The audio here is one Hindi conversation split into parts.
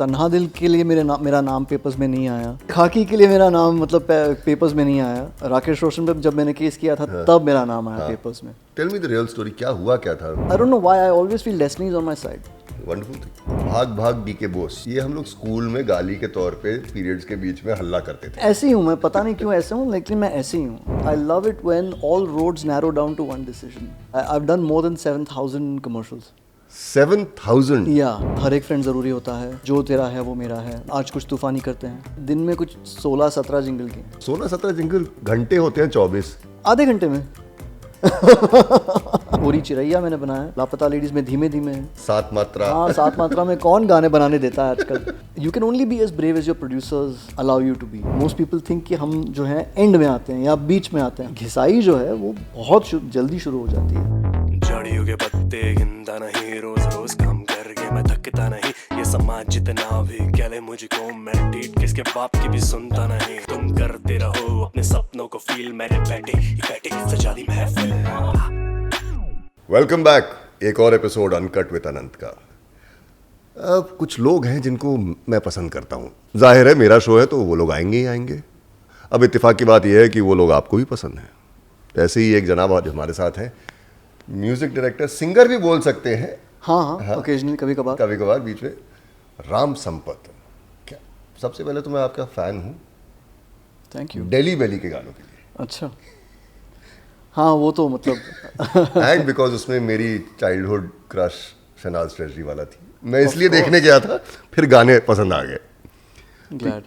तन्हा दिल के लिए मेरा नाम पेपर्स में नहीं आया, खाकी के लिए मेरा नाम मतलब पेपर्स में नहीं आया, राकेश रोशन पे जब मैंने केस किया था तब मेरा नाम आया पेपर्स में। Tell me the real story, क्या हुआ क्या था? I don't know why I always feel destiny is on my side. Wonderful thing. Bhaag Bhaag D के बोस, ये हम लोग स्कूल में गाली के तौर पे पीरियड्स के बीच में हल्ला करते थे। ऐसे ही हूँ मैं, पता नहीं क्यों ऐसे हूँ, लेकिन मैं ऐसे ही हूँ। I love it when all roads narrow down to one decision. I have done more than 7,000 commercials. 7,000? या हर एक फ्रेंड ज़रूरी होता है, जो तेरा है वो मेरा है, आज कुछ तूफानी करते हैं, दिन में कुछ 16-17 जिंगल की। 16-17 जिंगल घंटे होते हैं 24? आधे घंटे में। पूरी चिरैया मैंने बनाया, लापता लेडीज में धीमे धीमे। 7 मात्रा। हाँ 7 मात्रा में कौन गाने बनाने देता है आजकल। You can only be as brave as your producers allow you to be. Most people think कि हम जो है एंड में आते हैं या बीच में आते हैं। घिसाई जो है वो बहुत जल्दी शुरू हो जाती है। झाड़ियों के पत्ते गिनता नहीं, रोज रोज काम करके मैं थकता नहीं, ये समाज जितना भी कह ले मुझको, मैं डीट किसके बाप की भी सुनता नहीं। तुम करते रहो अपने सपनों को फील, मेरे बैठे सजा दी महफिल। वेलकम बैक, एक और एपिसोड अनकट विद अनंत का। अब कुछ लोग हैं जिनको मैं पसंद करता हूँ, जाहिर है मेरा शो है तो वो लोग आएंगे ही आएंगे। अब इत्तेफाक की बात यह है कि वो लोग आपको भी पसंद हैं। ऐसे ही एक जनाब आज हमारे साथ हैं, म्यूजिक डायरेक्टर, सिंगर भी बोल सकते हैं। हाँ ओकेजनली, कभी कभार बीच में। राम संपत, क्या सबसे पहले तो मैं आपका फैन हूँ। Thank you. डेली बेली के गानों के लिए। अच्छा, हाँ वो तो मतलब एंड बिकॉज उसमें मेरी चाइल्डहुड क्रश शहनाज ट्रेजरी वाला थी, मैं इसलिए देखने गया था, फिर गाने पसंद आ गए। ग्लैड।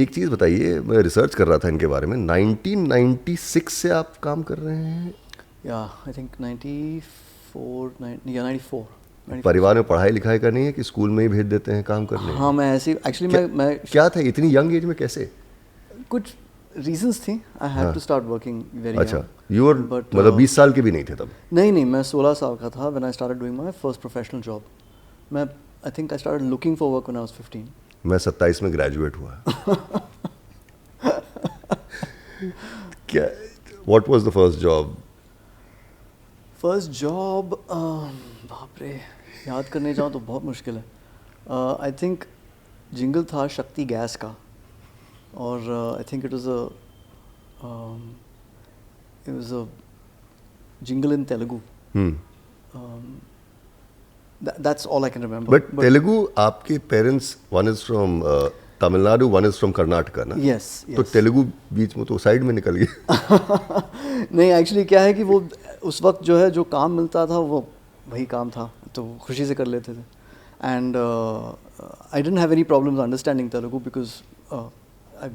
एक चीज़ बताइए, मैं रिसर्च कर रहा था इनके बारे में, 1996 से आप काम कर रहे हैं? या आई थिंक 94। परिवार में पढ़ाई लिखाई का नहीं है कि स्कूल में ही भेज देते हैं काम करने? हाँ मैं ऐसे एक्चुअली मैं क्या था इतनी यंग एज में कैसे? कुछ रीजंस थी। I had to start working very. अच्छा, यू वर मतलब 20 साल के भी नहीं थे तब? नहीं, मैं 16 साल का था when I started doing my first professional job. मैं I think I started looking for work when I was 15। मैं 27 में ग्रेजुएट हुआ। क्या, what was the first job? First job बाप रे, याद करने जाऊँ तो बहुत मुश्किल है। आई थिंक जिंगल था शक्ति गैस का, और I think it was a jingle in Telugu. That's all I can remember. But Telugu, आपके parents, one is from Tamil Nadu, one is from Karnataka ना? Yes. तो तेलुगु बीच में तो साइड में निकल गया। नहीं एक्चुअली क्या है कि वो उस वक्त जो है जो काम मिलता था वो वही काम था, तो खुशी से कर लेते थे। And I didn't have any problems understanding Telugu because I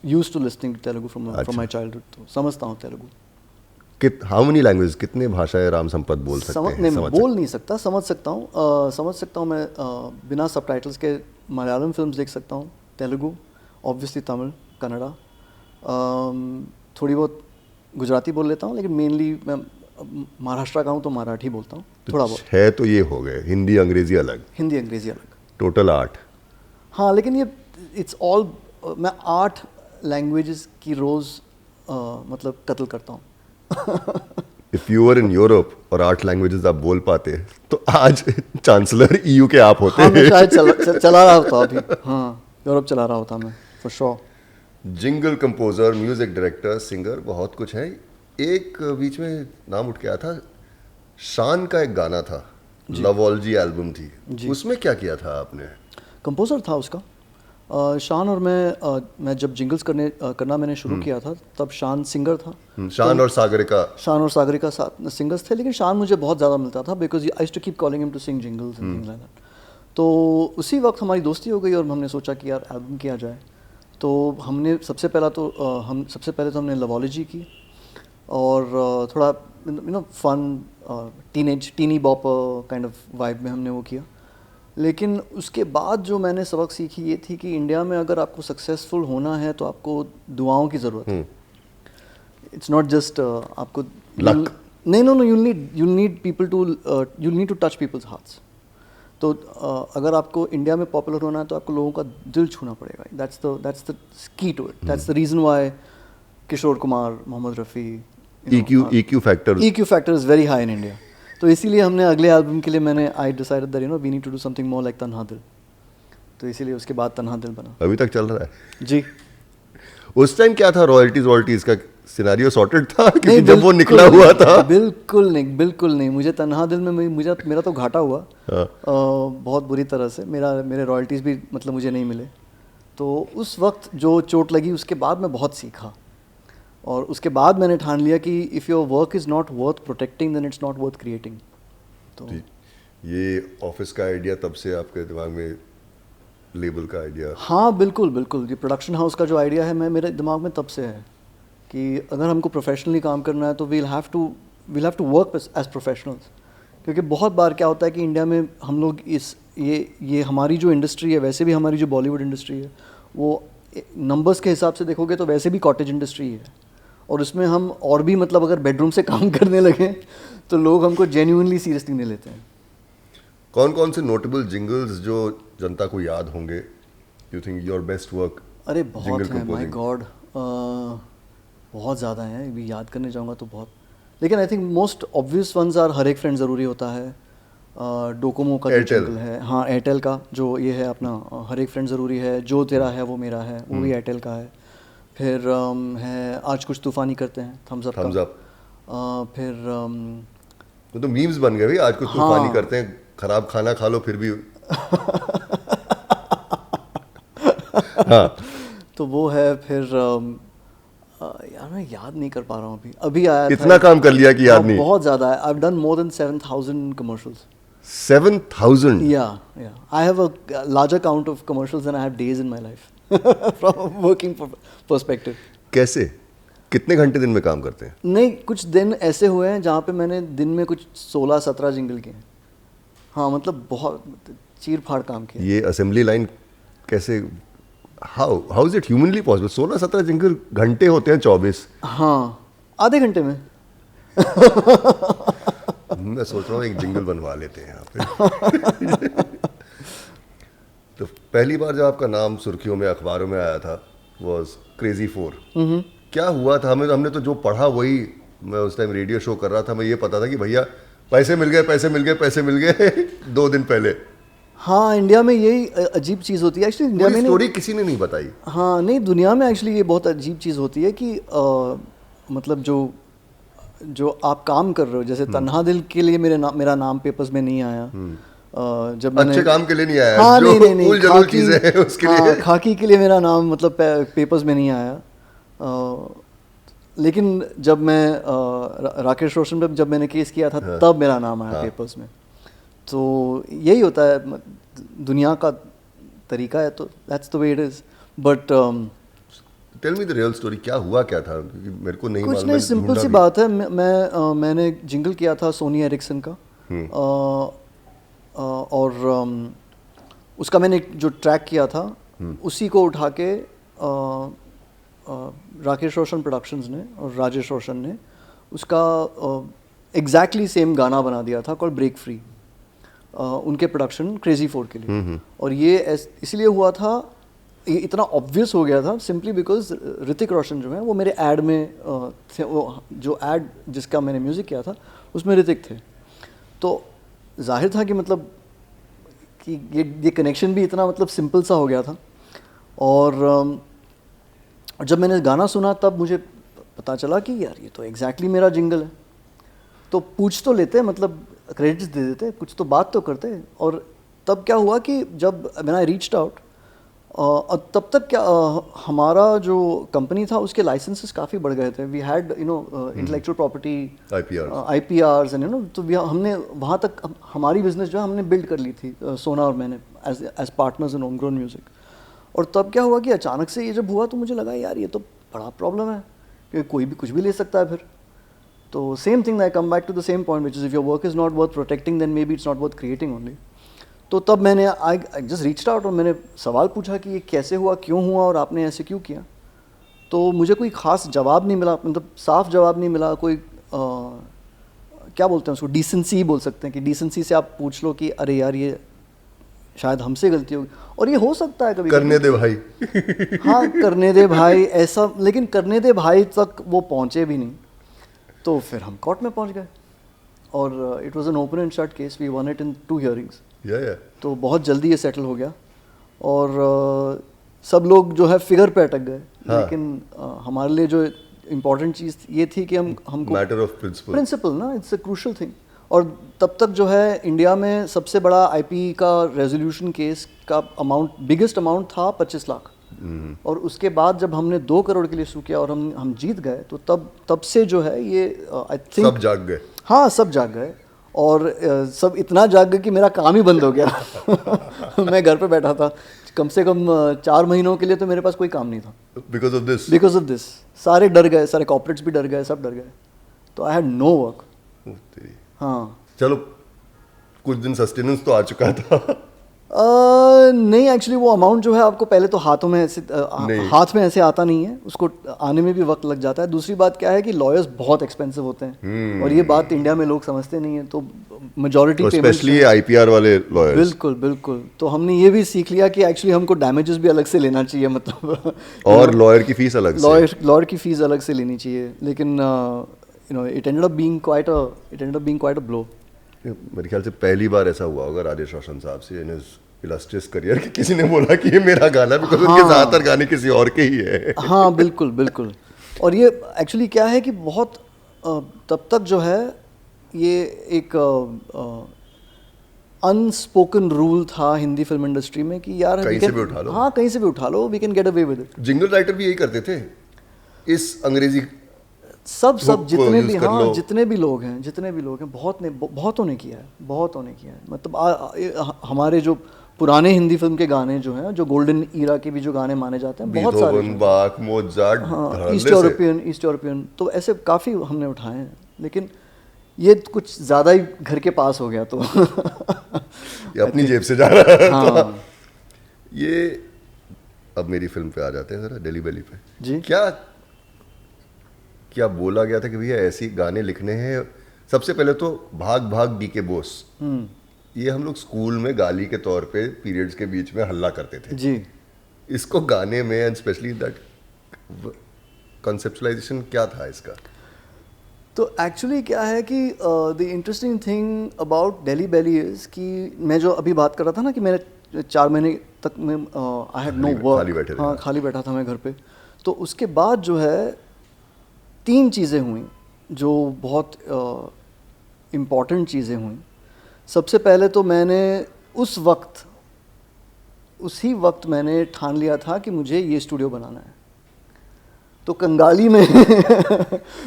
used to listening Telugu from my childhood, तो समझता हूँ तेलुगु। हाउ मेनी लैंग्वेज, कितने भाषाएं राम संपत बोल सकते हैं? बोल नहीं सकता, समझ सकता हूँ मैं। बिना सबटाइटल्स के मलयालम फिल्म्स देख सकता हूँ, तेलुगु, ऑब्वियसली तमिल, कन्नड़ा, थोड़ी बहुत गुजराती बोल लेता हूँ, लेकिन मेनली मैं महाराष्ट्र का हूँ तो मराठी बोलता हूँ थोड़ा बहुत। है तो ये हो गए, हिंदी अंग्रेजी अलग? हिंदी अंग्रेजी अलग। टोटल 8? हाँ, लेकिन ये इट्स ऑल, मैं 8 लैंग्वेजेस की रोज़ मतलब कत्ल करता हूँ। If you were in Europe और 8 लैंग्वेजेस आप बोल पाते तो आज चांसलर EU के आप होते। हाँ, मैं शायद चला रहा होता अभी। हाँ, यूरोप चला रहा होता मैं, for sure. Jingle composer, music director, singer, बहुत कुछ है। एक बीच में नाम उठ के आया था, शान का एक गाना था, लवोलजी एल्बम थी, उसमें क्या किया था आपने? कंपोजर था उसका शान, और मैं जब जिंगल्स करना मैंने शुरू किया था तब शान सिंगर था। शान और सागरिका साथ सिंगर्स थे, लेकिन शान मुझे बहुत ज़्यादा मिलता था because I used to keep calling him to sing jingles and things like that. तो उसी वक्त हमारी दोस्ती हो गई और हमने सोचा कि यार एल्बम किया जाए। तो हमने सबसे पहले तो हमने लवोलजी की, और थोड़ा fun teeny bop kind of vibe में हमने वो किया। लेकिन उसके बाद जो मैंने सबक सीखी ये थी कि इंडिया में अगर आपको सक्सेसफुल होना है तो आपको दुआओं की ज़रूरत है। इट्स नॉट जस्ट आपको लक। नहीं, you'll need people to you'll need to touch people's hearts. तो अगर आपको इंडिया में पॉपुलर होना है तो आपको लोगों का दिल छूना पड़ेगा। that's the key to it. That's the reason why Kishore Kumar, Mohammad Rafi, EQ factor is very high in India. तो इसीलिए हमने अगले एल्बम के लिए I decided that we need to do something more like तन्हा दिल। तो इसीलिए उसके बाद तन्हा दिल बना। अभी तक चल रहा है? जी। उस टाइम क्या था, रॉयल्टीज का सिनेरियो सॉर्टेड था क्योंकि नहीं, जब वो बिल्कुल निकला हुआ था? बिल्कुल नहीं, बिल्कुल नहीं। मुझे तन्हा दिल में मेरा तो घाटा हुआ हाँ। बहुत बुरी तरह से। मेरे रॉयल्टीज़ भी मतलब मुझे नहीं मिले। तो उस वक्त जो चोट लगी उसके बाद मैं बहुत सीखा, और उसके बाद मैंने ठान लिया कि if your work is not worth protecting then it's not worth creating. तो जी। ये ऑफिस का आइडिया तब से आपके दिमाग में, लेबल का आइडिया? हाँ बिल्कुल बिल्कुल। ये प्रोडक्शन हाउस का जो आइडिया है मेरे दिमाग में तब से है कि अगर हमको प्रोफेशनली काम करना है तो we'll have to work as professionals. क्योंकि बहुत बार क्या होता है कि इंडिया में हम लोग ये हमारी जो इंडस्ट्री है, वैसे भी हमारी जो बॉलीवुड इंडस्ट्री है, वो नंबर्स के हिसाब से देखोगे तो वैसे भी कॉटेज इंडस्ट्री है, और उसमें हम और भी मतलब अगर बेडरूम से काम करने लगे तो लोग हमको जेन्युइनली सीरियसली नहीं लेते हैं। कौन कौन से नोटेबल जिंगल्स जो जनता को याद होंगे, you think your best work? अरे बहुत हैं, माय गॉड, बहुत ज़्यादा हैं। अभी याद करने जाऊँगा तो बहुत, लेकिन I think most obvious ones are हर एक फ्रेंड ज़रूरी होता है, डोकोमो का जो जिंगल है, हाँ एयरटेल का जो ये है अपना, हर एक फ्रेंड ज़रूरी है, जो तेरा है वो मेरा है, वो भी एयरटेल का है। फिर है आज कुछ तूफ़ानी करते हैं, थम्स अप का। फिर तो मीम्स बन गए भाई, आज कुछ तूफानी हाँ। करते हैं, खराब खाना खा लो फिर भी। हाँ। तो वो है। फिर यार मैं याद नहीं कर पा रहा हूँ अभी आया था। इतना काम कर लिया कि याद नहीं? बहुत ज़्यादा है। आई have done more than 7,000 commercials. 7,000? Yeah. I have a larger count of commercials than I have days in my life from a working perspective. कैसे, कितने घंटे दिन में काम करते हैं? नहीं, कुछ दिन ऐसे हुए हैं जहाँ पे मैंने दिन में कुछ 16-17 जिंगल किए हैं। हाँ मतलब बहुत चीर फाड़ काम किया। ये असेंबली लाइन कैसे, how is it humanly possible? 16-17 jingle, घंटे होते हैं 24। हाँ, आधे घंटे में। मैं सोच रहा हूँ एक जिंगल बनवा लेते हैं यहाँ पे। तो पहली बार जब आपका नाम सुर्खियों में, अखबारों में आया था, वाज क्रेजी 4। क्या हुआ था? हमने तो जो पढ़ा वही, मैं उस टाइम रेडियो शो कर रहा था, मैं ये पता था कि भैया पैसे मिल गए, पैसे मिल गए, पैसे मिल गए 2 दिन पहले। हाँ, इंडिया में यही अजीब चीज़ होती है एक्चुअली। इंडिया में स्टोरी किसी ने नहीं बताई। हाँ नहीं, दुनिया में एक्चुअली ये बहुत अजीब चीज़ होती है कि मतलब जो आप काम कर रहे हो, जैसे तन्हा दिल के लिए मेरा नाम पेपर्स में नहीं आया। जब मैंने अच्छे काम के लिए नहीं आया। हाँ, जो नहीं, उल-जलूल चीजें हैं उसके लिए। खाकी के लिए मेरा नाम मतलब पेपर्स में नहीं आया। लेकिन जब मैं राकेश रोशन पे जब मैंने केस किया था, तब मेरा नाम आया पेपर्स में। तो यही होता है, दुनिया का तरीका है, तो that's the way it is. But tell me the real story, क्या हुआ क्या था? क्योंकि मेरे को नहीं कुछ मालूम। नहीं, सिंपल सी बात है। मैंने जिंगल किया था सोनी एरिक्सन का, और उसका मैंने जो ट्रैक किया था उसी को उठा के राकेश रोशन प्रोडक्शंस ने और राजेश रोशन ने उसका एग्जैक्टली सेम गाना बना दिया था, कॉल्ड ब्रेक फ्री, उनके प्रोडक्शन क्रेजी 4 के लिए। और ये इसलिए हुआ था, ये इतना ऑब्वियस हो गया था सिंपली बिकॉज ऋतिक रोशन जो है वो मेरे ऐड में थे। वो जो ऐड जिसका मैंने म्यूज़िक किया था उसमें ऋतिक थे, तो जाहिर था कि मतलब कि ये कनेक्शन भी इतना मतलब सिंपल सा हो गया था। और जब मैंने गाना सुना तब मुझे पता चला कि यार ये तो एग्जैक्टली मेरा जिंगल है। तो पूछ तो लेते, मतलब क्रेडिट्स दे देते, कुछ तो बात तो करते। और तब क्या हुआ कि जब मैंने आई रीच्ड आउट, तब तक क्या हमारा जो कंपनी था उसके लाइसेंसेस काफ़ी बढ़ गए थे। We had intellectual property, IPRs and तो हमने वहाँ तक हमारी बिजनेस जो है हमने बिल्ड कर ली थी, सोना और मैंने एज पार्टनर्स इन होमग्रोन म्यूज़िक। और तब क्या हुआ कि अचानक से ये जब हुआ तो मुझे लगा यार ये तो बड़ा प्रॉब्लम है कि कोई भी कुछ भी ले सकता है फिर। तो same thing, I come back to the same point which is if your work is not worth protecting then maybe it's not worth creating only. तो तब मैंने आई जस्ट रीच्ड आउट और मैंने सवाल पूछा कि ये कैसे हुआ, क्यों हुआ और आपने ऐसे क्यों किया। तो मुझे कोई ख़ास जवाब नहीं मिला, मतलब साफ जवाब नहीं मिला। कोई क्या बोलते हैं उसको, डिसेंसी ही बोल सकते हैं कि डिसेंसी से आप पूछ लो कि अरे यार ये शायद हमसे गलती होगी, और ये हो सकता है कभी करने दे भाई। हाँ करने दे भाई ऐसा, लेकिन करने दे भाई तक वो पहुँचे भी नहीं। तो फिर हम कोर्ट में पहुँच गए और it was an open and shut case, we won it in 2 hearings. या तो बहुत जल्दी ये सेटल हो गया और सब लोग जो है फिगर पे अटक गए। लेकिन हमारे लिए जो इम्पोर्टेंट चीज़ ये थी कि हमको मैटर ऑफ प्रिंसिपल ना, इट्स अ क्रूशल थिंग। और तब तक जो है इंडिया में सबसे बड़ा आईपी का रेजोल्यूशन केस का अमाउंट, बिगेस्ट अमाउंट था 25 लाख। और उसके बाद जब हमने 2 करोड़ के लिए शुरू किया और हम जीत गए, तो तब से जो है ये आई थिंक सब जाग गए। हाँ, सब जाग गए। और सब इतना जाग गए कि मेरा काम ही बंद हो गया। मैं घर पे बैठा था कम से कम 4 महीनों के लिए, तो मेरे पास कोई काम नहीं था। बिकॉज ऑफ दिस सारे डर गए, सारे कॉर्पोरेट्स भी डर गए, सब डर गए। तो आई हैड नो वर्क। हाँ, चलो कुछ दिन सस्टेनेंस तो आ चुका था। नहीं, एक्चुअली वो अमाउंट जो है आपको पहले तो हाथ में ऐसे आता नहीं है, उसको आने में भी वक्त लग जाता है। दूसरी बात क्या है कि लॉयर्स बहुत एक्सपेंसिव होते हैं, और ये बात इंडिया में लोग समझते नहीं है। तो मेजॉरिटी स्पेशली आईपीआर वाले लॉयर्स। बिल्कुल बिल्कुल। तो हमने ये भी सीख लिया कि एक्चुअली हमको डैमेजेस भी अलग से लेना चाहिए, मतलब और लॉयर की फीस अलग से, लॉयर की फीस अलग से लेनी चाहिए। लेकिन it ended up being quite a blow. मेरे ख्याल से पहली बार ऐसा हुआ होगा राजेश रोशन साहब से इन हिज इलस्ट्रियस करियर कि किसी ने बोला कि ये मेरा गाना, बिकॉज़ उनके ज़्यादातर गाने किसी और के ही है। हाँ, बिल्कुल बिल्कुल। और ये एक्चुअली क्या है कि बहुत तब तक जो है ये एक अनस्पोकन रूल था हिंदी फिल्म इंडस्ट्री में कि यार कहीं से भी उठा लो। हाँ, कहीं से भी उठा लो, we can get away with it. Jingle writer भी यही करते थे, इस अंग्रेजी सब जितने भी लोग हैं बहुतों ने किया है। मतलब हमारे जो पुराने हिंदी फिल्म के गाने जो हैं, जो गोल्डन ईरा के भी जो गाने माने जाते हैं, बहुत सारे, बाक, मोजार्ट, हाँ, ईस्ट यूरोपियन, तो ऐसे काफ़ी हमने उठाए हैं। लेकिन ये कुछ ज़्यादा ही घर के पास हो गया, तो ये अपनी जेब से जा रहा है। हाँ। तो ये अब मेरी फिल्म पे आ जाते हैं जरा, डेली बेली पे जी। क्या बोला गया था कि भैया ऐसी गाने लिखने हैं? सबसे पहले तो भाग भाग बीके बोस, ये हम लोग स्कूल में गाली के तौर पे पीरियड्स के बीच में हल्ला करते थे जी। इसको गाने में, एंड स्पेशली दैट कॉन्सेप्चुअलाइजेशन क्या था इसका? तो एक्चुअली क्या है कि the interesting thing about Delhi Belly is कि मैं जो अभी बात कर रहा था ना कि मेरे 4 महीने तक में आई हैड नो वर्क, हाँ, खाली बैठा था मैं घर पे। तो उसके बाद जो है 3 चीज़ें हुई जो बहुत इम्पॉर्टेंट चीज़ें हुई। सबसे पहले तो मैंने उसी वक्त मैंने ठान लिया था कि मुझे ये स्टूडियो बनाना है। तो कंगाली में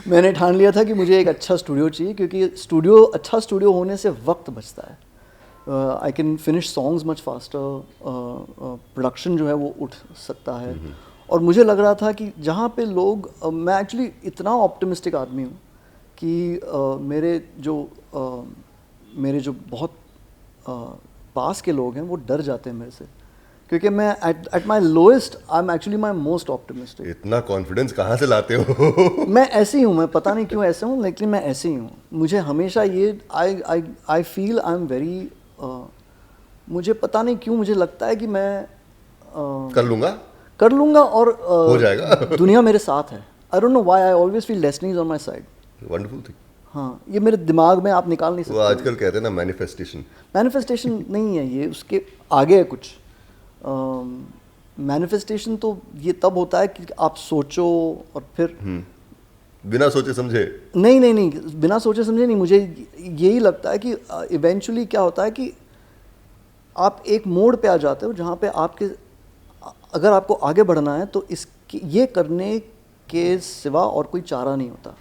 मैंने ठान लिया था कि मुझे एक अच्छा स्टूडियो चाहिए, क्योंकि अच्छा स्टूडियो होने से वक्त बचता है। I can finish songs much faster, production जो है वो उठ सकता है। और मुझे लग रहा था कि जहाँ पे लोग मैं एक्चुअली इतना ऑप्टिमिस्टिक आदमी हूँ कि मेरे जो बहुत पास के लोग हैं वो डर जाते हैं मेरे से, क्योंकि मैं at my lowest I am actually my most optimistic. इतना कॉन्फिडेंस कहाँ से लाते हो? मैं ऐसे ही हूँ, मैं पता नहीं क्यों ऐसे हूँ, लेकिन मैं ऐसे ही हूँ। मुझे हमेशा ये I feel I am very, मुझे पता नहीं क्यों मुझे लगता है कि मैं कर लूँगा और हो जाएगा। दुनिया मेरे साथ है। आई don't know why, I always feel destiny is on my side. Wonderful thing. हाँ, ये मेरे दिमाग में आप निकाल नहीं सकते। वो आजकल कहते हैं ना मैनिफेस्टेशन नहीं है ये, उसके आगे है कुछ। मैनिफेस्टेशन तो ये तब होता है कि आप सोचो और फिर बिना सोचे समझे नहीं, बिना सोचे समझे नहीं। मुझे यही लगता है कि इवेंचुअली क्या होता है कि आप एक मोड़ पे आ जाते हो जहाँ पे अगर आपको आगे बढ़ना है तो ये करने के सिवा और कोई चारा नहीं होता।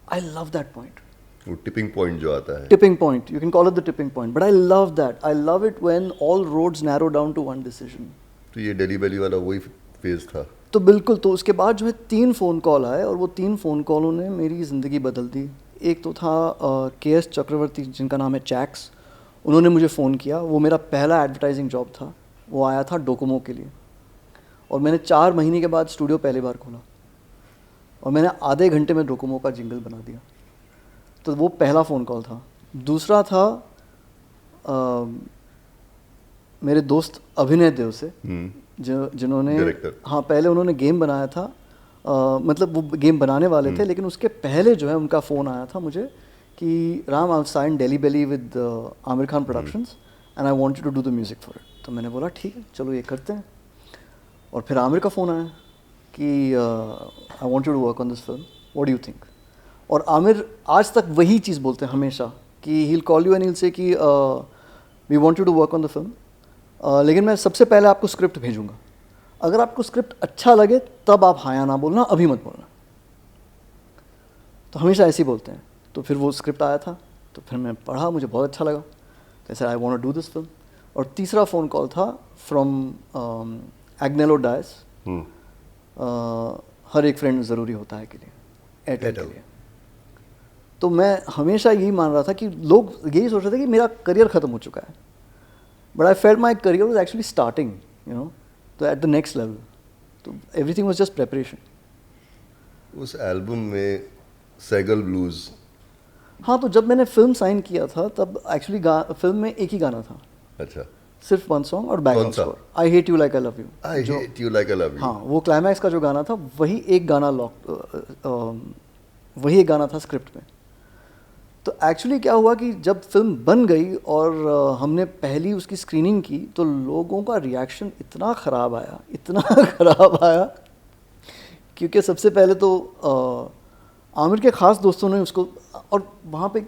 I love that point. वो टिपिंग पॉइंट जो आता है, tipping point, you can call it the tipping point, but I love that. I love it when all roads narrow down to one decision. तो ये डेली बेली वाला वही फेज था। तो बिल्कुल। तो उसके बाद जो है 3 फ़ोन कॉल आए, और वो 3 फ़ोन कॉलों ने मेरी ज़िंदगी बदल दी। एक तो था KS चक्रवर्ती, जिनका नाम है चैक्स। उन्होंने मुझे फ़ोन किया, वो मेरा पहला एडवर्टाइजिंग जॉब था। वो आया था डोकोमो के लिए, और मैंने 4 महीने के बाद स्टूडियो पहली बार खोला, और मैंने आधे घंटे में डोकोमो का जिंगल बना दिया। तो वो पहला फ़ोन कॉल था। दूसरा था मेरे दोस्त अभिनय देव से, जिन्होंने हाँ, पहले उन्होंने गेम बनाया था। मतलब वो गेम बनाने वाले थे, लेकिन उसके पहले जो है उनका फ़ोन आया था मुझे कि Ram, I have signed Delhi Belly with Aamir Khan productions and I want you to do the music for it. तो मैंने बोला ठीक है चलो ये करते हैं। और फिर आमिर का फ़ोन आया कि I want you to work on this film, what do you think. और आमिर आज तक वही चीज़ बोलते हैं हमेशा कि he will call you and he will say कि we want you to work on the film, लेकिन मैं सबसे पहले आपको स्क्रिप्ट भेजूंगा, अगर आपको स्क्रिप्ट अच्छा लगे तब आप हाँ या ना बोलना, अभी मत बोलना। तो हमेशा ऐसे ही बोलते हैं। तो फिर वो स्क्रिप्ट आया था, तो फिर मैं पढ़ा, मुझे बहुत अच्छा लगा, जैसे I want to do this film. और तीसरा फ़ोन कॉल था फ्रॉम एग्नेलो डायस, हर एक फ्रेंड ज़रूरी होता है के लिए, एयरटेल के लिए। तो मैं हमेशा यही मान रहा था कि लोग यही सोच रहे थे कि मेरा करियर ख़त्म हो चुका है, but I felt my career was actually starting, you know, तो एट द नेक्स्ट लेवल। तो एवरीथिंग वॉज जस्ट प्रेपरेशन। उस एल्बम में सैगल ब्लूज, हाँ, तो जब मैंने फिल्म साइन किया था तब एक्चुअली फिल्म में एक ही गाना था, अच्छा, सिर्फ वन सॉन्ग और background score, I hate you like I love you. I hate you like I love you. हाँ, वो क्लाइमैक्स का जो गाना था वही एक गाना वही एक गाना था स्क्रिप्ट में। तो एक्चुअली क्या हुआ कि जब फिल्म बन गई और हमने पहली उसकी स्क्रीनिंग की तो लोगों का रिएक्शन इतना ख़राब आया, इतना ख़राब आया, क्योंकि सबसे पहले तो आमिर के ख़ास दोस्तों ने उसको, और वहाँ पे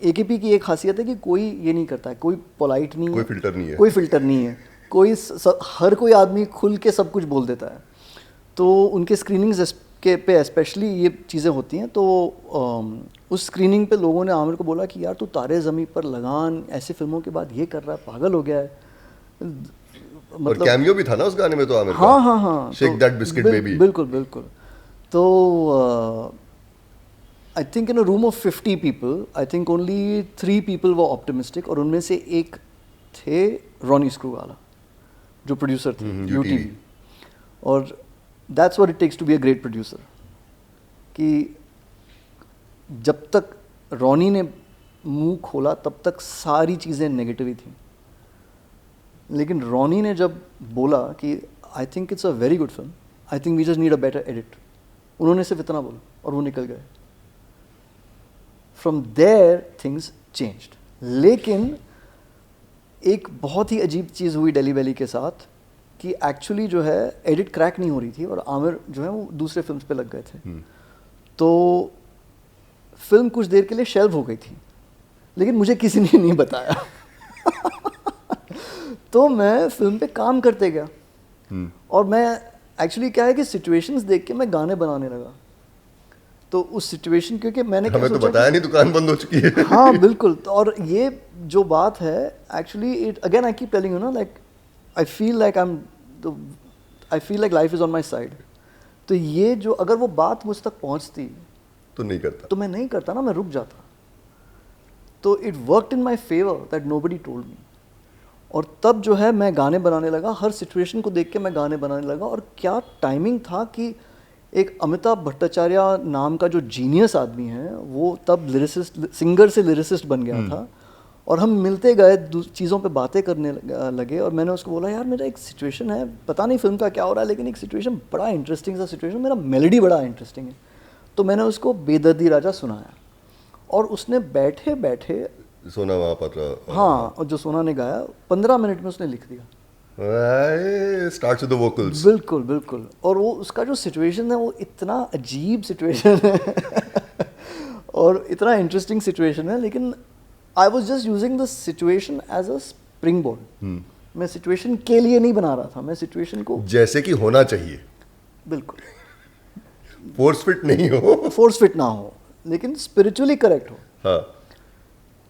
AKP की एक खासियत है कि कोई ये नहीं करता है, कोई पोलाइट नहीं है, कोई फिल्टर नहीं है, कोई फिल्टर नहीं है, कोई हर कोई आदमी खुल के सब कुछ बोल देता है। तो उनके स्क्रीनिंग्स पे स्पेशली ये चीज़ें होती हैं। तो उस स्क्रीनिंग पे लोगों ने आमिर को बोला कि यार तू तारे ज़मीं पर, लगान, ऐसी फिल्मों के बाद ये कर रहा है, पागल हो गया है। मतलब कैमियो भी था ना उस गाने में तो आमिर का। हाँ हाँ हाँ, शेक दैट बिस्किट बेबी। बिल्कुल बिल्कुल। तो I think in a room of 50 people, I think only 3 people वो ऑप्टिमिस्टिक, और उनमें से एक थे रॉनी स्क्रूवाला जो प्रोड्यूसर थे UTV। और that's what it takes to be a great producer, कि जब तक रॉनी ने मुंह खोला तब तक सारी चीज़ें नेगेटिव ही थी, लेकिन रॉनी ने जब बोला कि I think it's a very good film, I think we just need a better edit, उन्होंने सिर्फ इतना बोला और वो निकल गए। From there things changed. लेकिन एक बहुत ही अजीब चीज़ हुई डेली वैली के साथ कि एक्चुअली जो है एडिट क्रैक नहीं हो रही थी और आमिर जो है वो दूसरे फिल्म्स पे लग गए थे। तो फिल्म कुछ देर के लिए शेल्व हो गई थी, लेकिन मुझे किसी ने नहीं बताया। तो मैं फिल्म पे काम करते गया और मैं एक्चुअली क्या है कि सिचुएशंस देख के मैं गाने बनाने लगा। तो उस सिचुएशन, क्योंकि मैंने हमें तो बताया नहीं दुकान बंद हो चुकी है। हाँ बिल्कुल। तो और ये जो बात है actually, it again I keep telling you ना, like I feel like life is on my side. तो ये जो अगर वो बात मुझ तक पहुंचती तो नहीं करता, तो मैं नहीं करता ना, मैं रुक जाता। तो it worked in my favour that nobody told me. और तब जो है मैं गाने बनाने लगा, हर सिचुएशन को देख के मैं गाने बनाने लगा। और क्या टाइमिंग था कि एक अमिताभ भट्टाचार्य नाम का जो जीनियस आदमी है वो तब लिरिसिस्ट, सिंगर से लिरिसिस्ट बन गया था, और हम मिलते गए, चीज़ों पे बातें करने लगे। और मैंने उसको बोला यार मेरा एक सिचुएशन है, पता नहीं फिल्म का क्या हो रहा है, लेकिन एक सिचुएशन बड़ा इंटरेस्टिंग सा सिचुएशन, मेरा मेलोडी बड़ा इंटरेस्टिंग है। तो मैंने उसको बेदर्दी राजा सुनाया और उसने बैठे बैठे सोना वहाँ पर, हाँ, और जो सोना ने गाया 15 मिनट में उसने लिख दिया। Starts with the vocals. बिल्कुल बिल्कुल। और वो उसका जो सिचुएशन है वो इतना अजीब सिचुएशन है और इतना इंटरेस्टिंग सिचुएशन है, लेकिन I was just using the situation as a spring board. मैं सिचुएशन के लिए नहीं बना रहा था, मैं सिचुएशन को जैसे कि होना चाहिए, बिल्कुल फोर्स फिट नहीं हो, फोर्स फिट ना हो, लेकिन स्पिरिचुअली करेक्ट हो। हाँ।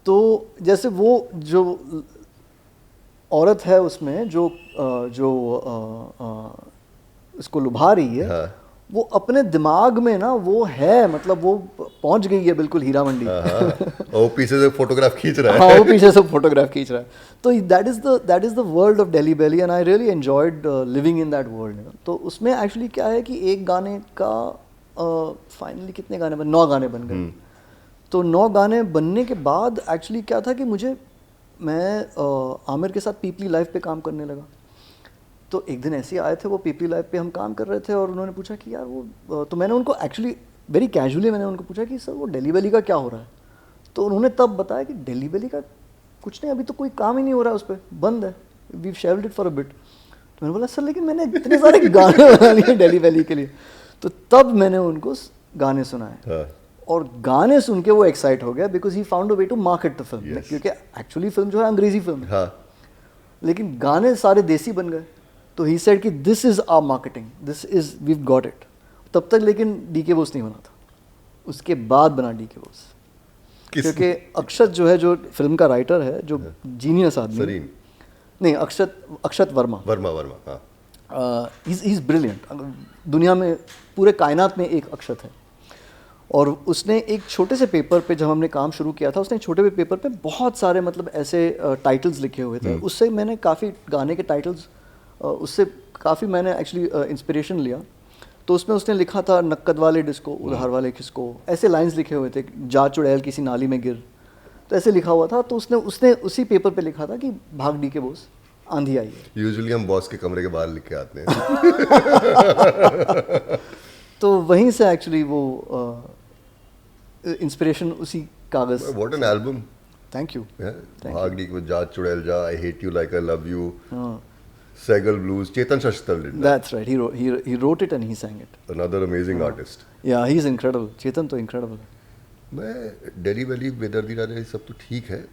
तो जैसे वो जो औरत है उसमें जो इसको लुभा रही है, हाँ। वो अपने दिमाग में ना वो है, मतलब वो पहुंच गई है बिल्कुल हीरा मंडी। और वो पीछे से फोटोग्राफ खींच रहा है। हाँ, वो पीछे से फोटोग्राफ खींच रहा है। तो that is the world of Delhi Belly and I really enjoyed living in that world. तो उसमें एक्चुअली क्या है कि एक गाने का फाइनली कितने गाने 9 गाने बन गए। तो 9 गाने बनने के बाद एक्चुअली क्या था कि मैं आमिर के साथ पीपली लाइव पे काम करने लगा। तो एक दिन ऐसे आए थे वो, पीपली लाइव पे हम काम कर रहे थे और उन्होंने पूछा कि यार वो, तो मैंने उनको एक्चुअली वेरी कैजुअली मैंने उनको पूछा कि सर वो डेली बेली का क्या हो रहा है। तो उन्होंने तब बताया कि डेली बेली का कुछ नहीं, अभी तो कोई काम ही नहीं हो रहा है उस पर, बंद है। We shelved it for a bit. तो मैंने बोला सर लेकिन मैंने इतने सारे गाने बना लिए डेली वैली के लिए। तो तब मैंने उनको गाने सुनाए हाँ। और गाने सुन के वो एक्साइट हो गया because he found a way to market the film. Yes. क्योंकि एक्चुअली फिल्म जो है अंग्रेजी फिल्म है, हाँ, लेकिन गाने सारे देसी बन गए। तो ही सेड कि this is our marketing, this is we got it. तब तक लेकिन डीके बोस नहीं बना था, उसके बाद बना डीके बोस। क्योंकि अक्षत जो है, जो फिल्म का राइटर है, जो जीनियस आदमी, सरीन नहीं अक्षत वर्मा, वर्मा, हाँ, इज ब्रिलियंट। दुनिया में पूरे कायनात में एक अक्षत है। और उसने एक छोटे से पेपर पे, जब हमने काम शुरू किया था, उसने एक छोटे से पेपर पे बहुत सारे मतलब ऐसे टाइटल्स लिखे हुए थे। उससे मैंने काफ़ी गाने के टाइटल्स, उससे काफ़ी मैंने एक्चुअली इंस्पिरेशन लिया। तो उसमें उसने लिखा था नक्कद वाले डिस्को उधार वाले किसको, ऐसे लाइंस लिखे हुए थे, जा चुड़ैल किसी नाली में गिर, तो ऐसे लिखा हुआ था। तो उसने उसी पेपर पे लिखा था कि भाग डी के बोस, आंधी आई है। यूजुअली हम बॉस के कमरे के बाहर लिख के आते हैं। तो वहीं से एक्चुअली वो इंस्पिरेशन उसी कागज। What an album. Thank you. भाग डी को, जा चुड़ैल जा, I hate you like I love you, हाँ, Sehgal blues, Chetan Shashital did that. that's right. He wrote it and he sang it. Another amazing artist. Yeah, he's incredible. चेतन तो incredible है। मैं डेली वैली, बेदर्दी राजा, सब तो ठीक है।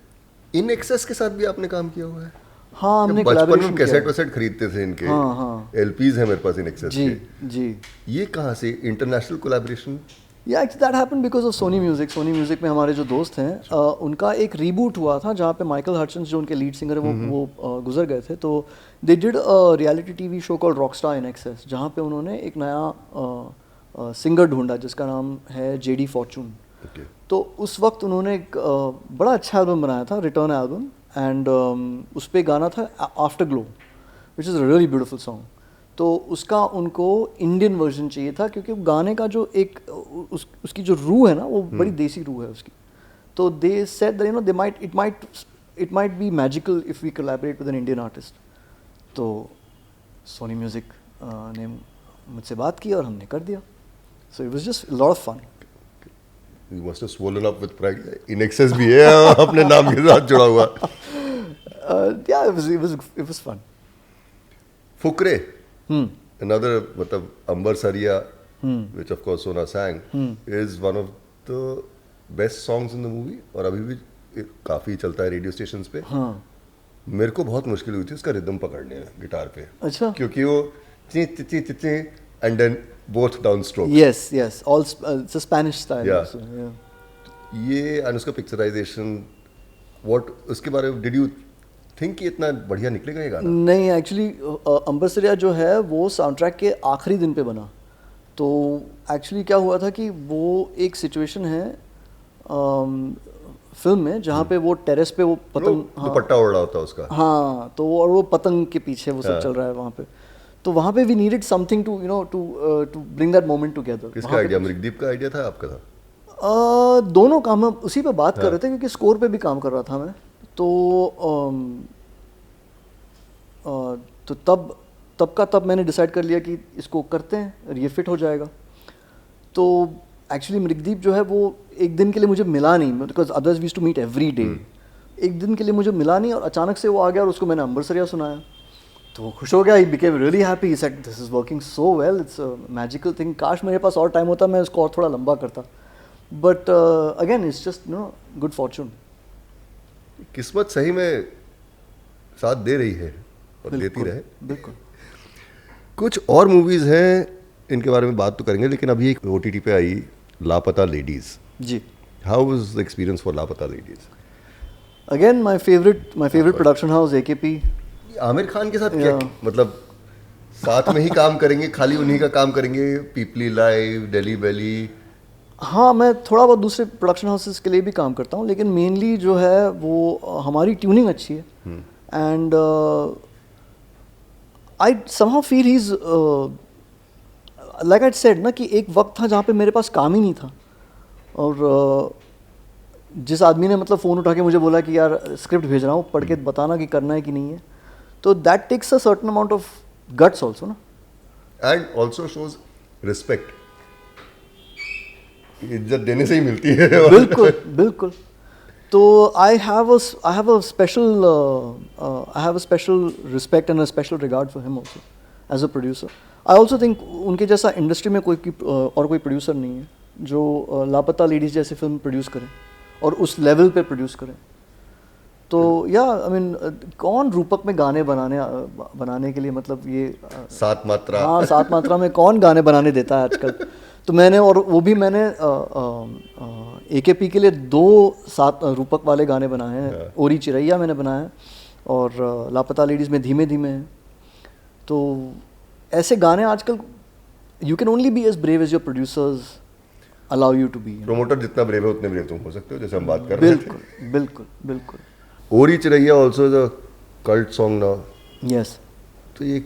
इन एक्सेस के साथ भी आपने काम किया हुआ है? हाँ, हमने बचपन collaboration में किया कैसेट है। वैसेट खरीदते थे इनके, हाँ, हाँ। एलपीज है मेरे पास इन एक्सेस जी के। जी। ये कहाँ से इंटरनेशनल कोलैबोरेशन? या actually that happened because of Sony music. Sony music में हमारे जो दोस्त हैं, उनका एक रीबूट हुआ था जहाँ पे माइकल हटचंस, जो उनके लीड सिंगर है, वो गुजर गए थे। तो they did a reality TV show called Rockstar in excess, जहाँ पे उन्होंने एक नया सिंगर ढूंढा जिसका नाम है जेडी फॉर्चून। Okay. तो उस वक्त उन्होंने एक बड़ा अच्छा एल्बम बनाया था, रिटर्न एल्बम, एंड उस पर गाना था after glow, which is a really beautiful song. तो उसका उनको इंडियन वर्जन चाहिए था, क्योंकि गाने का जो एक उसकी जो रूह है ना, वो बड़ी देसी रूह है उसकी। तो they said that, you know, it might be magical if we collaborate with an Indian artist. तो सोनी म्यूजिक ने मुझसे बात की और हमने कर दिया। So it was just lot of fun. You must have swollen up with pride. In excess भी है अपने नाम के साथ जुड़ा हुआ। Yeah, it was fun. Fukrey, another, मतलब अंबर सरिया, which of course Sona sang, is one of the best songs in the movie, और अभी भी काफी चलता है रेडियो स्टेशंस पे। हाँ, मेरे को बहुत मुश्किल हुई थी उसका रिदम पकड़ने में गिटार पे। अच्छा। क्योंकि वो ची ची ची ची ची and then both down stroke। yes, all it's a Spanish style. Yeah. Also, yeah. ये and उसका पिक्चराइजेशन, what उसके बारे में did you think कि इतना बढ़िया निकलेगा ये गाना? नहीं, एक्चुअली अंबर सरिया जो है वो साउंड ट्रैक के आखिरी दिन पे बना। तो एक्चुअली क्या हुआ था कि वो एक सिचुएशन है फिल्म में जहाँ पे वो टेरेस पे वो पतंग, दुपट्टा ओढ़ा होता है उसका। हाँ, तो और वो पतंग के पीछे वो सब चल रहा है वहाँ पे। तो वहाँ पे we needed something to, you know, to bring that moment together. किसका आइडिया? मृगदीप का आइडिया था, आपका था? दोनों काम हम उसी पे बात कर रहे थे, क्योंकि स्कोर पे भी काम कर रहा था मैं। तो तब मैंने डिसाइड कर लिया कि इसको करते हैं, ये फिट हो जाएगा। तो एक्चुअली मृगदीप जो है वो एक दिन के लिए मुझे मिला नहीं, because others we used to meet every day. एक दिन के लिए मुझे मिला नहीं और अचानक से वो आ गया और उसको मैंने अंबर सरिया सुनाया। तो वो खुश हो गया, he became really happy, he said this is working so well, it's a magical thing. काश मेरे पास और टाइम होता, मैं इसको और थोड़ा लंबा करता, but again it's just, you know, good Fortune. किस्मत सही में साथ दे रही है और देती रहे। बिल्कुल। कुछ और मूवीज हैं, इनके बारे में बात तो करेंगे, लेकिन अभी एक OTT पे आई लापता लेडीज। जी। How was the experience for Laapataa ladies? Again my favourite production house AKP। Aamir Khan के साथ क्या, Yeah. मतलब साथ में ही काम करेंगे, खाली उन्हीं का काम करेंगे? पीपली लाइव, दिल्ली वैली। हाँ, मैं थोड़ा बहुत दूसरे प्रोडक्शन हाउसेस के लिए भी काम करता हूँ, लेकिन मेनली जो है वो हमारी ट्यूनिंग अच्छी है। And I somehow feel he is, like I said ना, कि एक वक्त था जहाँ पे मेरे पास काम ही नहीं था। और जिस आदमी ने मतलब फ़ोन उठा के मुझे बोला कि यार स्क्रिप्ट भेज रहा हूँ, पढ़ के बताना कि करना है कि नहीं है, तो that takes a certain amount of guts also ना, एंड ऑल्सो शोज रिस्पेक्ट। इज्जत देने से ही मिलती है। बिल्कुल बिल्कुल। तो I have a special respect and a special regard for him also as a producer. I also think उनके जैसा इंडस्ट्री में और कोई प्रोड्यूसर नहीं है जो लापता लेडीज जैसी फिल्म प्रोड्यूस करें और उस लेवल पे प्रोड्यूस करें. तो या आई मीन कौन रूपक में गाने बनाने के लिए मतलब ये 7 मात्रा. हाँ 7 मात्रा में कौन गाने बनाने देता है आजकल. तो मैंने और वो भी मैंने AKP के लिए 2 7 रूपक वाले गाने बनाए हैं. ओरी चिरैया मैंने बनाया है और लापता लेडीज़ में धीमे धीमे है. तो ऐसे गाने आजकल you can only be as brave as your producers allow you to be. Promoter जितना ब्रेव है उतने ब्रेव तुम हो सकते हो, जैसे हम बात कर रहे थे. बिल्कुल बिल्कुल बिल्कुल. ओरी चिरैया also the cult song now. Yes. तो ये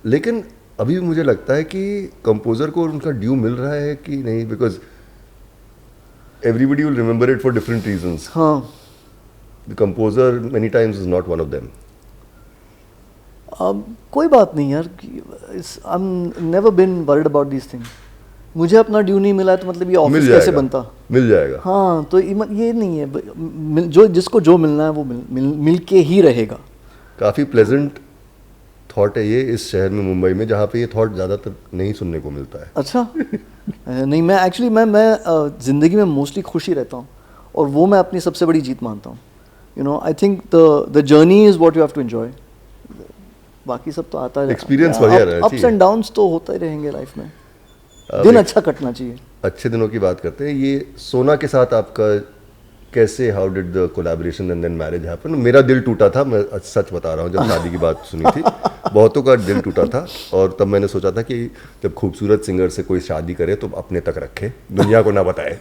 लेकिन अभी भी मुझे लगता है कि कंपोजर को उनका ड्यू मिल रहा है कि नहीं, because everybody will remember it for different reasons. हाँ. The composer many times is not one of them. कोई बात नहीं यार. I am never been worried about this thing. मुझे अपना ड्यू नहीं मिला तो मतलब ये ऑफिस कैसे बनता. मिल जाएगा. हाँ तो ये नहीं है. जो जिसको जो मिलना है वो मिल के ही रहेगा. काफ़ी प्लेजेंट थॉट है ये इस शहर में, मुंबई में, जहाँ पे ये थॉट ज़्यादातर नहीं सुनने को मिलता है. अच्छा. नहीं मैं एक्चुअली मैं ज़िंदगी में मोस्टली खुश ही रहता हूँ और वो मैं अपनी सबसे बड़ी जीत मानता हूँ. You know I think the journey is what you have to enjoy. बाकी सब तो आता है. एक्सपीरियंस बढ़िया रहना चाहिए. अप्स एंड डाउन्स तो होता ही रहेंगे लाइफ में. दिन अच्छा कटना चाहिए. अच्छे दिनों की बात करते हैं. ये सोना के साथ आपका कैसे, how did the collaboration and then marriage happen? मेरा दिल टूटा था, मैं सच बता रहा हूँ. जब शादी की बात सुनी थी बहुतों का दिल टूटा था और तब मैंने सोचा था कि जब खूबसूरत सिंगर से कोई शादी करे तो अपने तक रखे, दुनिया को ना बताए.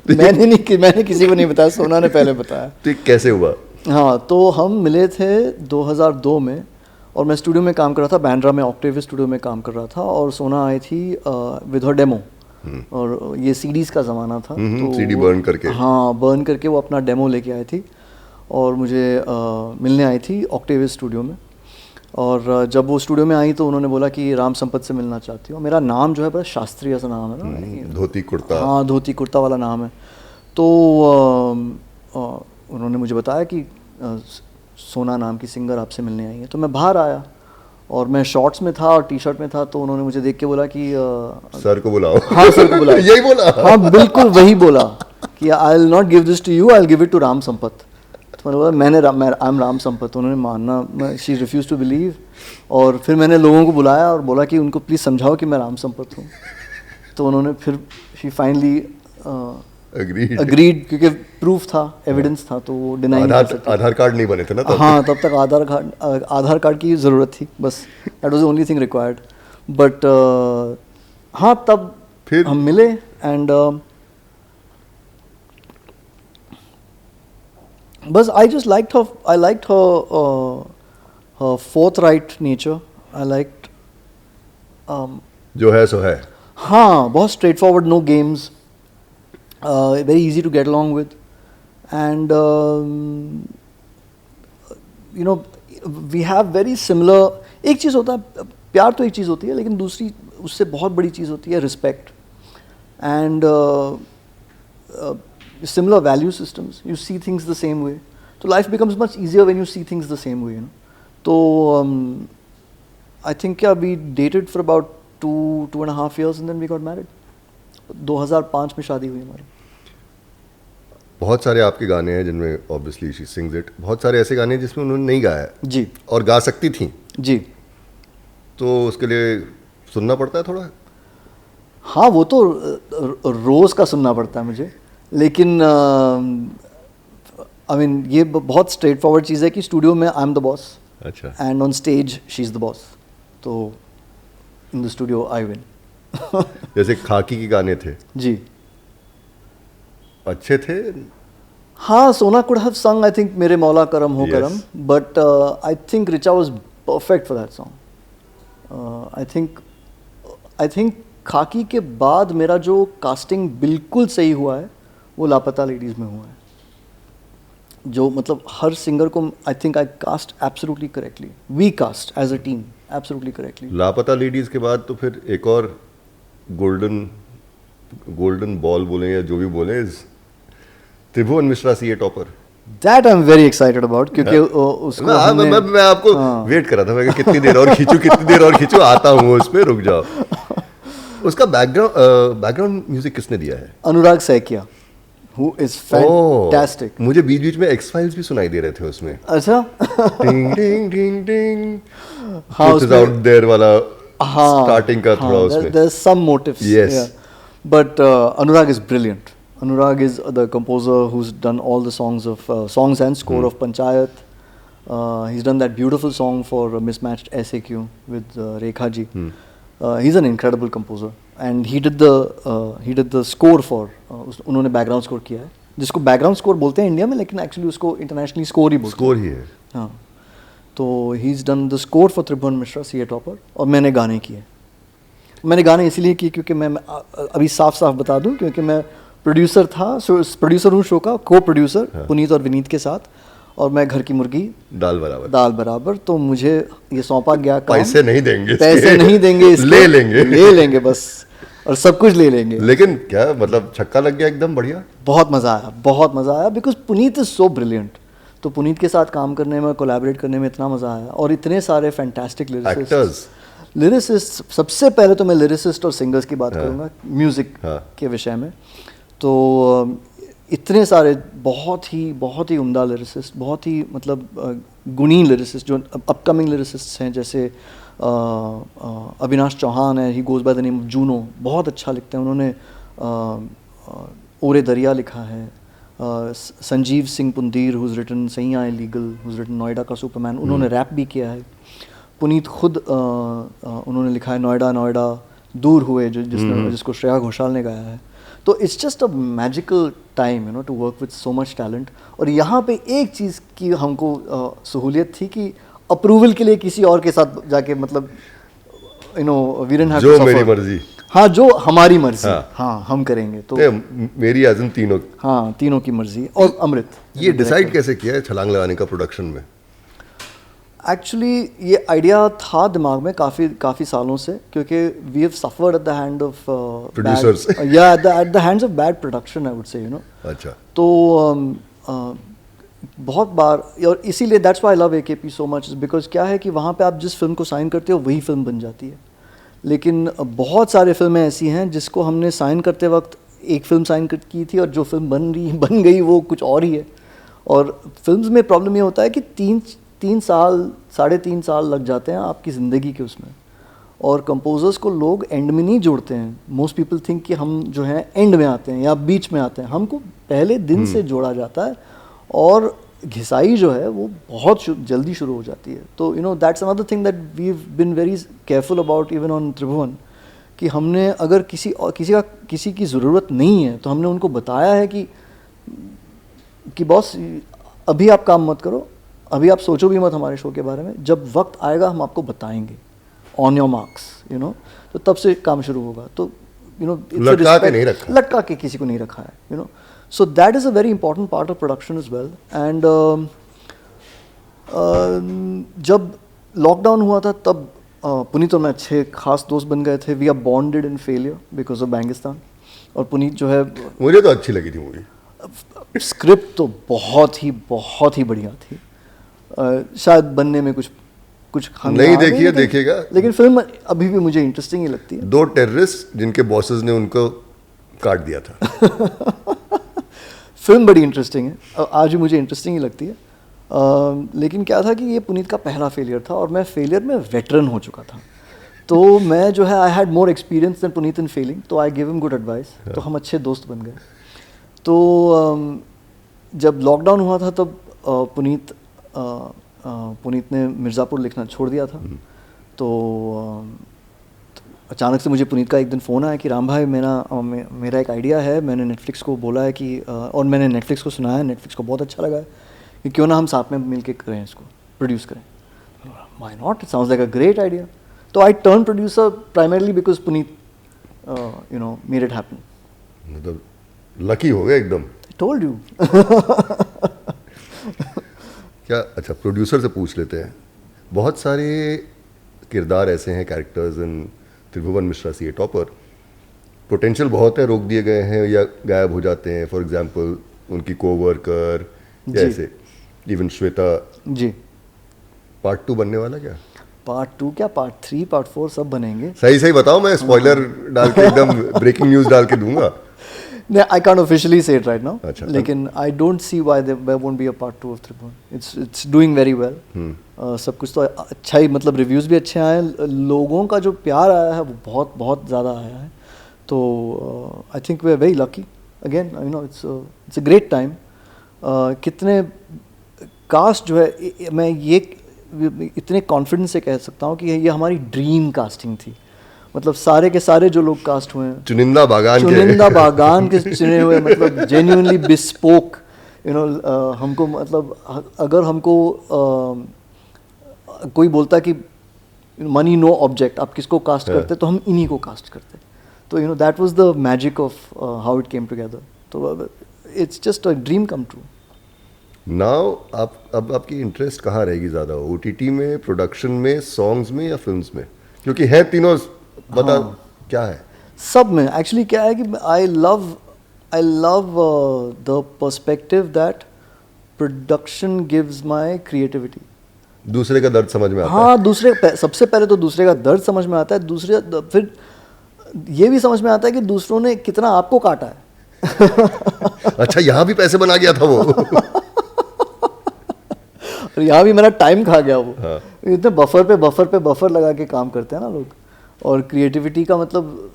मैंने किसी को नहीं बताया, सोना ने पहले बताया. तो ये कैसे हुआ? हाँ तो हम मिले थे 2002 में और मैं स्टूडियो में काम कर रहा था, बैंड्रा में ऑक्टेव स्टूडियो में काम कर रहा था और सोना आई थी विद हर डेमो. और ये सीडीज का ज़माना था तो सीडी बर्न करके. हाँ बर्न करके वो अपना डेमो लेके आई थी और मुझे मिलने आई थी ऑक्टेव स्टूडियो में. और जब वो स्टूडियो में आई तो उन्होंने बोला कि राम संपत से मिलना चाहती हूँ. मेरा नाम जो है बड़ा शास्त्रीय सा नाम है ना, धोती कुर्ता. हाँ धोती कुर्ता वाला नाम है. तो उन्होंने मुझे बताया कि सोना नाम की सिंगर आपसे मिलने आई है. तो मैं बाहर आया और मैं शॉर्ट्स में था और टी शर्ट में था. तो उन्होंने मुझे देख के बोला कि सर को बुलाओ. हाँ सर को बुलाओ. यही बोला? हाँ बिल्कुल वही बोला कि I will not give this to you, I will give it to Ram Sampat. तो मैंने बोला आई एम राम संपत. उन्होंने मानना, शी रिफ्यूज टू बिलीव. और फिर मैंने लोगों को बुलाया और बोला कि उनको प्लीज़ समझाओ कि मैं राम संपत हूँ. तो उन्होंने फिर शी फाइनली अग्रीड क्योंकि प्रूफ था, एविडेंस था. तो वो डिनाई नहीं कर सकते. आधार कार्ड नहीं बने थे ना तब. हाँ तब तक आधार कार्ड की ज़रूरत थी बस. That was the only thing required. But हाँ तब फिर हम मिले एंड बस I just liked her forthright nature. I liked जो है सो है. हाँ बहुत straight forward, know games, very easy to get along with. And you know we have very similar. एक चीज़ होता है प्यार, तो एक चीज़ होती है, लेकिन दूसरी उससे बहुत बड़ी चीज़ होती है respect and similar value systems. You see things the same way. So life becomes much easier when you see things the same way, you know. So I think yeah, we dated for about 2.5 years and then we got married. 2005 में शादी हुई हमारी. बहुत सारे आपके गाने हैं जिनमें ऑब्वियसली शी सिंग्स इट. बहुत सारे ऐसे गाने हैं जिसमें उन्होंने नहीं गाया है जी और गा सकती थी जी. तो उसके लिए सुनना पड़ता है थोड़ा. हाँ वो तो रोज़ का सुनना पड़ता है मुझे, लेकिन आई मीन ये बहुत स्ट्रेट फॉरवर्ड चीज़ है कि स्टूडियो में आई एम द बॉस. अच्छा. And on stage she is the boss. तो in the studio I win. जैसे खाकी के गाने थे जी, अच्छे थे. हाँ सोना कुड हैव संग आई थिंक मेरे मौला करम हो करम, but I think Richa was perfect for that song. I think खाकी के बाद मेरा जो कास्टिंग बिल्कुल सही हुआ है वो लापता लेडीज़ में हुआ है. जो मतलब हर सिंगर को I think I cast absolutely correctly. We cast as a team absolutely correctly. Laapataa Ladies के बाद तो फिर एक और गोल्डन बॉल बोले या जो भी बोले, Tribhuvan Mishra C A topper. That I am very excited about, क्योंकि उसको मैं आपको वेट कर रहा था, मैं कहा कितनी देर और खींचूं, कितनी देर और खींचूं, आता हूँ उस पे, रुक जाओ। उसका बैकग्राउंड म्यूजिक किसने दिया है? अनुराग सैकिया, who is fantastic. मुझे बीच बीच में एक्स फाइल्स भी सुनाई दे रहे थे उसमें। अच्छा। डिंग डिंग डिंग डिंग, हाँ, Truth is out there वाला हाँ, स्टार्टिंग का थोड़ा उसमें। there's some motifs. Yes. Yeah. But Anurag is brilliant. Anurag is the composer who's done all the songs and score of Panchayat. He's done that beautiful song for Mismatched SAQ with Rekha ji. He's an incredible composer, and he did the score for उन्होंने background score किया है, जिसको background score बोलते हैं इंडिया में, लेकिन actually उसको internationally score ही बोलते हैं। स्कोर ही है। हाँ, तो he's done the score for Tribhuvan Mishra C A Topper, और मैंने गाने किए। मैंने गाने इसलिए किए क्योंकि मैं अभी साफ साफ बता दूं, क्योंकि मैं प्रोड्यूसर था, प्रोड्यूसर हूँ शो का, को प्रोड्यूसर पुनीत और विनीत के साथ, और मैं घर की मुर्गी दाल बराबर। तो मुझे ये सौंपा गया काम। पैसे नहीं देंगे इसके। ले लेंगे बस, और सब कुछ ले लेंगे। लेकिन क्या मतलब छक्का लग गया एकदम बढ़िया। बहुत मज़ा आया because Puneet is so brilliant. तो पुनीत के साथ काम करने में, कोलैबोरेट करने में इतना मज़ा आया, और इतने सारे फैंटास्टिक लिरिसिस्ट। सबसे पहले तो मैं लिरिसिस्ट और सिंगर्स की बात करूँगा म्यूज़िक के विषय में। तो इतने सारे बहुत ही उम्दा लिरिसिस्ट, बहुत ही मतलब गुणी लिरिसिस्ट जो अपकमिंग लिरिसिस्ट हैं, जैसे अविनाश चौहान है, he goes by the name of Juno, बहुत अच्छा लिखते हैं उन्होंने। ओरे दरिया लिखा है। संजीव सिंह पुंदीर, हुज रिटन सैया इलीगल, हुज रिटन नोएडा का सुपरमैन, उन्होंने रैप भी किया है। पुनीत खुद उन्होंने लिखा है नोएडा दूर हुए, जिसको श्रेया घोषाल ने गाया है। तो it's just a magical time to work with so much talent. और यहाँ पे एक चीज़ की हमको सहूलियत थी कि अप्रूवल के लिए किसी और के साथ जाके, मतलब we didn't have to suffer. मेरी मर्जी, हाँ, जो हमारी मर्जी, हाँ हम करेंगे। तो मेरी आज़म तीनों की मर्जी। और अमृत, ये डिसाइड कैसे किया है छलांग लगाने का प्रोडक्शन में? एक्चुअली ये आइडिया था दिमाग में काफ़ी सालों से, क्योंकि we have suffered at the hand of producers, या at the hands of bad production, I would say, अच्छा। तो बहुत बार, और इसीलिए that's why I love AKP so much, because क्या है कि वहाँ पे आप जिस फिल्म को साइन करते हो वही फिल्म बन जाती है। लेकिन बहुत सारे फिल्में ऐसी हैं जिसको हमने साइन करते वक्त एक फ़िल्म साइन की थी, और जो फिल्म बन गई वो कुछ और ही है। और फिल्म्स में प्रॉब्लम ये होता है कि 3.5 साल लग जाते हैं आपकी ज़िंदगी के उसमें, और कंपोजर्स को लोग एंड में नहीं जोड़ते हैं। मोस्ट पीपल थिंक कि हम जो हैं एंड में आते हैं या बीच में आते हैं, हमको पहले दिन से जोड़ा जाता है, और घिसाई जो है वो बहुत जल्दी शुरू हो जाती है। तो that's another thing that we have been very careful about even on Tribhuvan, कि हमने अगर किसी की ज़रूरत नहीं है तो हमने उनको बताया है कि बॉस अभी आप काम मत करो, अभी आप सोचो भी मत हमारे शो के बारे में, जब वक्त आएगा हम आपको बताएंगे, ऑन योर मार्क्स, तो तब से काम शुरू होगा। तो लटका के किसी को नहीं रखा है, So that is a very important part of production as well. And जब लॉकडाउन हुआ था तब पुनीत और मैं अच्छे खास दोस्त बन गए थे। We are bonded in failure because of Bangistan. और पुनीत जो है, मुझे तो अच्छी लगी थी मूवी। स्क्रिप्ट तो बहुत ही बढ़िया थी। शायद बनने में कुछ नहीं देखी है, देखेगा, लेकिन फिल्म अभी भी मुझे इंटरेस्टिंग ही लगती है। 2 टेररिस्ट जिनके बॉसेस ने उनको काट दिया था। फिल्म बड़ी इंटरेस्टिंग है, आज भी मुझे इंटरेस्टिंग ही लगती है। लेकिन क्या था कि ये पुनीत का पहला फेलियर था, और मैं फेलियर में वेटरन हो चुका था। तो मैं जो है, I had more experience than Puneet in failing, तो I give him good advice. तो हम अच्छे दोस्त बन गए। तो जब लॉकडाउन हुआ था तब पुनीत ने मिर्ज़ापुर लिखना छोड़ दिया था। तो अचानक से मुझे पुनीत का एक दिन फ़ोन आया कि राम भाई, मेरा एक आइडिया है, मैंने नेटफ्लिक्स को बोला है कि और मैंने नेटफ्लिक्स को सुना है, नेटफ्लिक्स को बहुत अच्छा लगा है कि क्यों ना हम साथ में मिल के करें, इसको प्रोड्यूस करें। Why not, it sounds like a great idea. तो I turn producer primarily because Puneet made it happen. मतलब लकी हो गए एकदम। I told you. क्या, अच्छा, प्रोड्यूसर से पूछ लेते हैं। बहुत सारे किरदार ऐसे हैं, characters in Tribhuvan Mishra C A Topper, potential बहुत है, रोक दिए गए हैं या गायब हो जाते हैं। फॉर एग्जांपल उनकी कोवर्कर या जी। ऐसे, इवन श्वेता, जी, पार्ट 2 बनने वाला क्या? पार्ट 2 क्या, पार्ट 3, पार्ट 4 सब बनेंगे। सही सही बताओ, मैं स्पॉइलर डाल के एकदम ब्रेकिंग न्यूज डाल के दूंगा। No, I can't officially say it right now. अच्छा। लेकिन I don't see why there won't be a part 2 of Tribhuvan. It's doing very well. सब कुछ तो अच्छा ही, मतलब रिव्यूज़ भी अच्छे आए हैं, लोगों का जो प्यार आया है वो बहुत बहुत ज़्यादा आया है। तो I think we are very lucky again, you know, it's a great time. कितने कास्ट जो है, मैं ये इतने कॉन्फिडेंस से कह सकता हूँ कि ये हमारी ड्रीम कास्टिंग थी। मतलब सारे के सारे जो लोग कास्ट हुए हैं, चुनिंदा बागान के चुने हुए, मतलब जेन्युइनली बिस्पोक, यू नो, हमको, मतलब अगर हमको कोई बोलता कि मनी नो ऑब्जेक्ट, आप किसको कास्ट करते, तो हम इन्हीं को कास्ट करते। तो you know that was the magic of how it came together. तो it's just a dream come true. Now अब आपकी इंटरेस्ट कहाँ रहेगी ज़्यादा, OTT में, प्रोडक्शन में, सॉन्ग्स में या फिल्म्स में? क्योंकि है तीनों, बता क्या है? सब में एक्चुअली क्या है कि I love the perspective that production gives my creativity. दूसरे का दर्द समझ में आता हाँ, सबसे पहले तो दूसरे का दर्द समझ में आता है, फिर ये भी समझ में आता है कि दूसरों ने कितना आपको काटा है। अच्छा, यहाँ भी पैसे बना गया था वो। और यहाँ भी मेरा टाइम खा गया वो। हाँ। इतने बफर लगा के काम करते हैं ना लोग, और क्रिएटिविटी का मतलब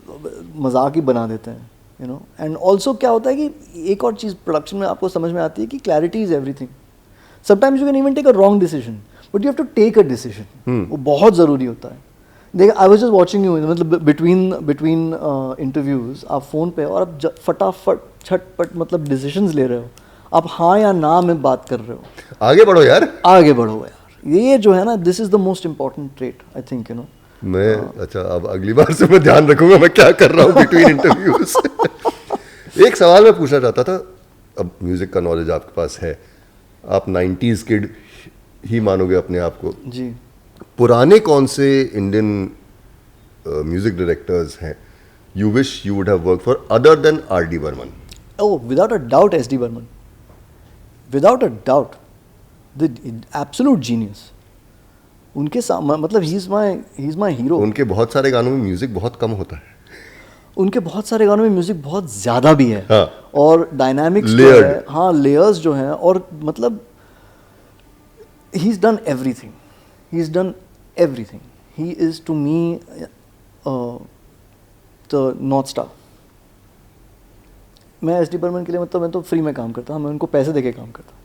मजाक ही बना देते हैं, यू नो। एंड ऑल्सो क्या होता है कि एक और चीज़ प्रोडक्शन में आपको समझ में आती है कि clarity is everything. Sometimes you can even take a wrong decision, but you have to take a decision. वो बहुत ज़रूरी होता है। देख, I was just watching you, मतलब बिटवीन इंटरव्यूज़ आप फ़ोन पे, और आप फटाफट छटपट मतलब डिसीजंस ले रहे हो, आप हाँ या ना में बात कर रहे हो। आगे बढ़ो यार, ये जो है ना, this is the most important trait, I think, you know. अच्छा, अब अगली बार से मैं ध्यान रखूंगा मैं क्या कर रहा हूँ बिटवीन इंटरव्यूज। एक सवाल मैं पूछना चाहता था, अब म्यूजिक का नॉलेज आपके पास है, आप 90s किड ही मानोगे अपने आप को जी। पुराने कौन से इंडियन म्यूजिक डायरेक्टर्स हैं you wish you would have work for other than R.D. Burman? Oh, without a doubt, S.D. Burman. Without a doubt, the absolute genius. उनके मतलब he is my hero. उनके बहुत सारे गानों में म्यूजिक बहुत कम होता है, उनके बहुत सारे गानों में म्यूजिक बहुत ज़्यादा भी है। हाँ। और डायनामिक्स जो है, हाँ, लेयर्स जो हैं, और मतलब he's done everything. He is to me the North Star. मैं S.D. बर्मन के लिए, मतलब मैं तो फ्री में काम करता हूँ, मैं उनको पैसे देके काम करता हूँ।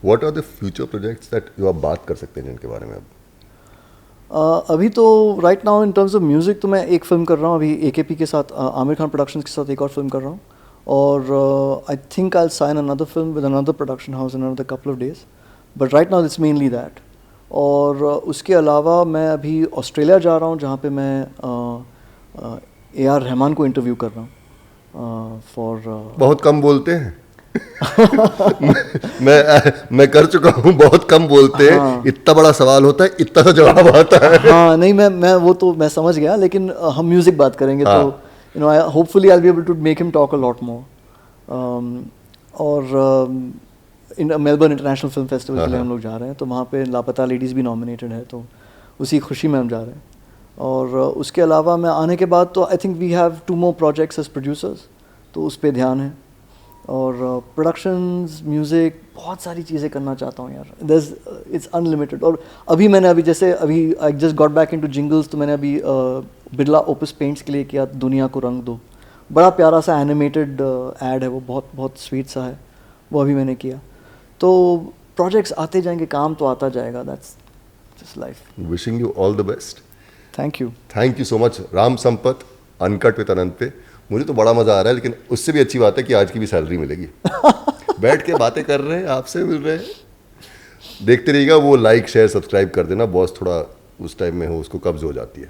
What are the future projects that you आप बात कर सकते हैं जिनके बारे में अब? अभी तो right now in terms of music तो मैं एक फिल्म कर रहा हूँ अभी AKP के साथ, आमिर खान प्रोडक्शंस के साथ एक और फिल्म कर रहा हूँ, और I think I will sign another film with another production house in another couple of days, but right now it's mainly that. और उसके अलावा मैं अभी ऑस्ट्रेलिया जा रहा हूँ, जहाँ पे मैं A.R. रहमान को इंटरव्यू कर रहा हूँ फॉर बहुत कम बोलते हैं। मैं कर चुका हूँ, बहुत कम बोलते हैं। हाँ। इतना बड़ा सवाल होता है, इतना सा जवाब आता है। हाँ, नहीं, मैं वो तो मैं समझ गया, लेकिन हम म्यूजिक बात करेंगे। हाँ। तो you know, hopefully I will be able to make him talk a lot more. और मेलबर्न इंटरनेशनल फिल्म फेस्टिवल के लिए हम लोग जा रहे हैं, तो वहाँ पे लापता लेडीज़ भी नॉमिनेटेड है, तो उसी खुशी में हम जा रहे हैं। और उसके अलावा मैं आने के बाद तो I think we have 2 more projects as producers, तो उस पर ध्यान है। और प्रोडक्शंस, म्यूज़िक, बहुत सारी चीज़ें करना चाहता हूँ यार, इट्स अनलिमिटेड। और अभी I just got back into jingles, तो मैंने अभी बिरला ओपस पेंट्स के लिए किया दुनिया को रंग दो, बड़ा प्यारा सा एनिमेटेड ऐड है वो, बहुत बहुत स्वीट सा है, वो अभी मैंने किया। तो प्रोजेक्ट्स आते जाएंगे, काम तो आता जाएगा, that's just life. Wishing you all the best. Thank you so much. Ram Sampat uncut with Anant पे मुझे तो बड़ा मज़ा आ रहा है, लेकिन उससे भी अच्छी बात है कि आज की भी सैलरी मिलेगी। बैठ के बातें कर रहे हैं, आपसे मिल रहे हैं। देखते रहिएगा, वो लाइक शेयर सब्सक्राइब कर देना, बॉस थोड़ा उस टाइम में हो, उसको कब्ज हो जाती है।